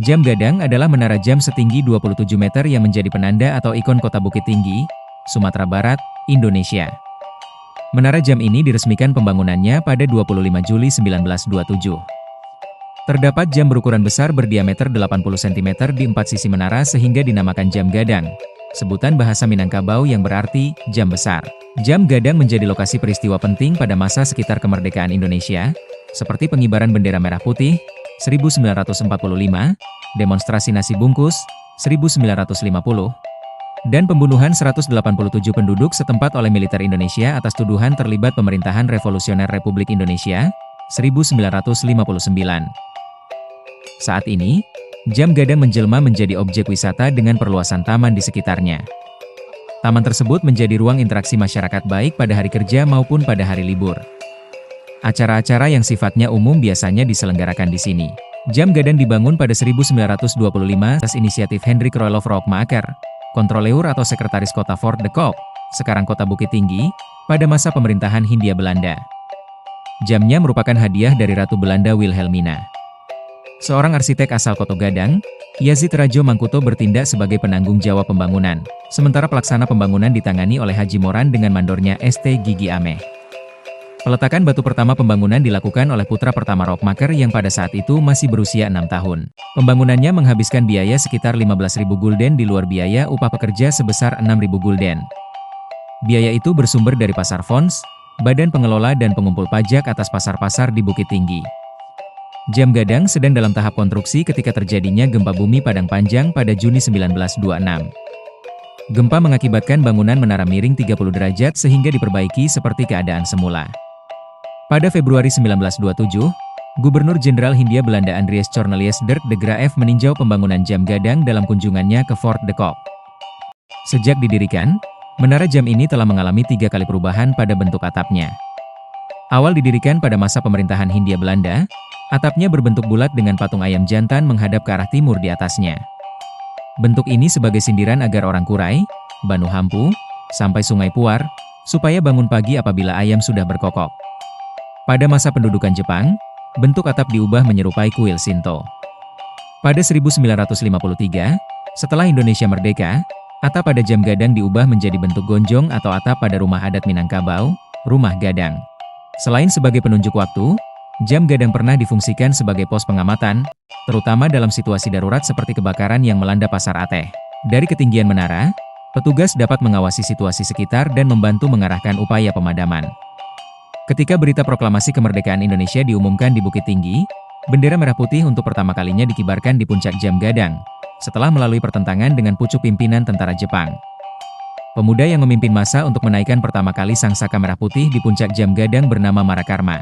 Jam gadang adalah menara jam setinggi 27 meter yang menjadi penanda atau ikon kota Bukit Tinggi, Sumatera Barat, Indonesia. Menara jam ini diresmikan pembangunannya pada 25 Juli 1927. Terdapat jam berukuran besar berdiameter 80 cm di empat sisi menara sehingga dinamakan jam gadang. Sebutan bahasa Minangkabau yang berarti jam besar. Jam gadang menjadi lokasi peristiwa penting pada masa sekitar kemerdekaan Indonesia, seperti pengibaran bendera merah putih, 1945, demonstrasi nasi bungkus, 1950, dan pembunuhan 187 penduduk setempat oleh militer Indonesia atas tuduhan terlibat pemerintahan revolusioner Republik Indonesia, 1959. Saat ini, jam gadang menjelma menjadi objek wisata dengan perluasan taman di sekitarnya. Taman tersebut menjadi ruang interaksi masyarakat baik pada hari kerja maupun pada hari libur. Acara-acara yang sifatnya umum biasanya diselenggarakan di sini. Jam gadang dibangun pada 1925 atas inisiatif Hendrik Roelof Rockmaker, kontroleur atau sekretaris kota Fort de Kock, sekarang kota Bukit Tinggi, pada masa pemerintahan Hindia Belanda. Jamnya merupakan hadiah dari Ratu Belanda Wilhelmina. Seorang arsitek asal Koto Gadang, Yazid Rajo Mangkuto bertindak sebagai penanggung jawab pembangunan, sementara pelaksana pembangunan ditangani oleh Haji Moran dengan mandornya St. Gigi Ameh. Peletakan batu pertama pembangunan dilakukan oleh putra pertama Rockmaker yang pada saat itu masih berusia 6 tahun. Pembangunannya menghabiskan biaya sekitar 15.000 gulden di luar biaya upah pekerja sebesar 6.000 gulden. Biaya itu bersumber dari pasar Fons, badan pengelola dan pengumpul pajak atas pasar-pasar di Bukit Tinggi. Jam gadang sedang dalam tahap konstruksi ketika terjadinya gempa bumi Padang Panjang pada Juni 1926. Gempa mengakibatkan bangunan menara miring 30 derajat sehingga diperbaiki seperti keadaan semula. Pada Februari 1927, Gubernur Jenderal Hindia Belanda Andries Cornelius Dirk de Graaf meninjau pembangunan jam gadang dalam kunjungannya ke Fort de Kock. Sejak didirikan, menara jam ini telah mengalami 3 kali perubahan pada bentuk atapnya. Awal didirikan pada masa pemerintahan Hindia Belanda, atapnya berbentuk bulat dengan patung ayam jantan menghadap ke arah timur di atasnya. Bentuk ini sebagai sindiran agar orang Kurai, Banu Hampu, sampai Sungai Puar, supaya bangun pagi apabila ayam sudah berkokok. Pada masa pendudukan Jepang, bentuk atap diubah menyerupai kuil Shinto. Pada 1953, setelah Indonesia merdeka, atap pada jam gadang diubah menjadi bentuk gonjong atau atap pada rumah adat Minangkabau, rumah gadang. Selain sebagai penunjuk waktu, jam gadang pernah difungsikan sebagai pos pengamatan, terutama dalam situasi darurat seperti kebakaran yang melanda Pasar Ateh. Dari ketinggian menara, petugas dapat mengawasi situasi sekitar dan membantu mengarahkan upaya pemadaman. Ketika berita proklamasi kemerdekaan Indonesia diumumkan di Bukit Tinggi, bendera merah putih untuk pertama kalinya dikibarkan di puncak jam gadang, setelah melalui pertentangan dengan pucuk pimpinan tentara Jepang. Pemuda yang memimpin massa untuk menaikkan pertama kali sangsaka merah putih di puncak jam gadang bernama Marakarma.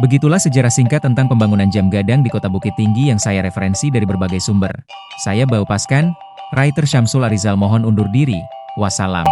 Begitulah sejarah singkat tentang pembangunan jam gadang di kota Bukit Tinggi yang saya referensi dari berbagai sumber. Saya Bau Paskan, writer Syamsul Arizal mohon undur diri. Wassalam.